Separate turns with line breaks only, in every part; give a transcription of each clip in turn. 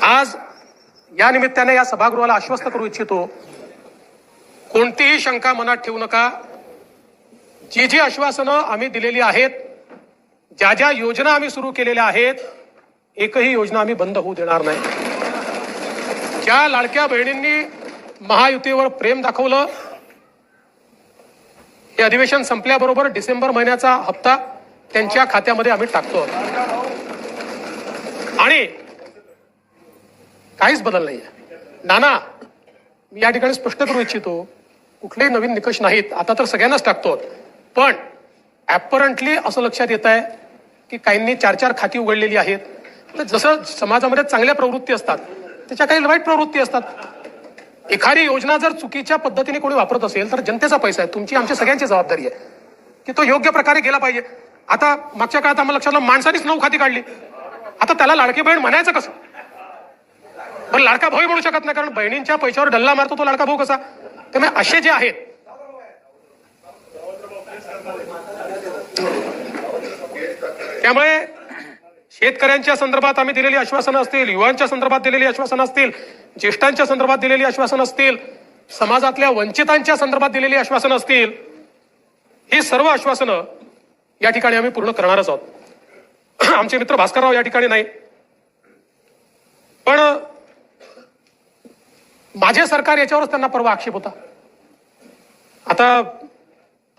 आज या निमित्ताने या सभागृहाला आश्वस्त करू इच्छितो, कोणतीही शंका मनात ठेवू नका। जी जी आश्वासनं आम्ही दिलेली आहेत, ज्या ज्या योजना आम्ही सुरू केलेल्या आहेत, एकही योजना आम्ही बंद होऊ देणार नाही। ज्या लाडक्या बहिणींनी महायुतीवर प्रेम दाखवलं, हे अधिवेशन संपल्याबरोबर डिसेंबर महिन्याचा हप्ता त्यांच्या खात्यामध्ये आम्ही टाकतो आणि काहीच बदल नाहीये। नाना, मी या ठिकाणी स्पष्ट करू इच्छितो, कुठलेही नवीन निकष नाहीत, आता तर सगळ्यांनाच टाकतो, पण ऍपरंटली असं लक्षात येत आहे की काहींनी 4-4 खाती उघडलेली आहेत। तर जसं समाजामध्ये चांगल्या प्रवृत्ती असतात, त्याच्या काही वाईट प्रवृत्ती असतात। एखादी योजना जर चुकीच्या पद्धतीने कोणी वापरत असेल तर जनतेचा पैसा आहे, तुमची आमची सगळ्यांची जबाबदारी आहे की तो योग्य प्रकारे गेला पाहिजे। आता मागच्या काळात आम्हाला लक्षात आलं, माणसानीच 9 खाती काढली, आता त्याला लाडकी बहीण म्हणायचं कसं? पण लाडका भाऊ म्हणू शकत नाही, कारण बहिणींच्या पैशावर डल्ला मारतो तो लाडका भाऊ कसा? त्यामुळे असे जे आहेत त्यामुळे शेतकऱ्यांच्या संदर्भात आम्ही दिलेली आश्वासनं असतील, युवांच्या संदर्भात दिलेली आश्वासनं असतील, ज्येष्ठांच्या संदर्भात दिलेली आश्वासनं असतील, समाजातल्या वंचितांच्या संदर्भात दिलेली आश्वासनं असतील, ही सर्व आश्वासनं या ठिकाणी आम्ही पूर्ण करणारच आहोत। आमचे मित्र भास्करराव या ठिकाणी नाही, पण माझे सरकार याच्यावरच त्यांना परवा आक्षेप होता। आता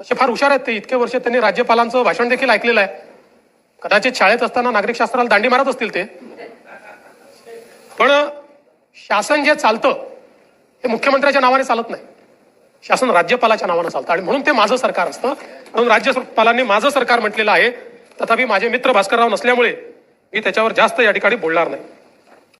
तसे फार हुशार आहेत ते, इतके वर्ष त्यांनी राज्यपालांचं भाषण देखील ऐकलेलं आहे। कदाचित शाळेत असताना नागरिक शास्त्राला दांडी मारत असतील ते, पण शासन जे चालतं ते मुख्यमंत्र्याच्या नावाने चालत नाही, शासन राज्यपालाच्या नावाने चालतं आणि म्हणून ते माझं सरकार असतं। म्हणून राज्यपालांनी माझं सरकार म्हटलेलं आहे, तथापि माझे मित्र भास्करराव नसल्यामुळे मी त्याच्यावर जास्त या ठिकाणी बोलणार नाही।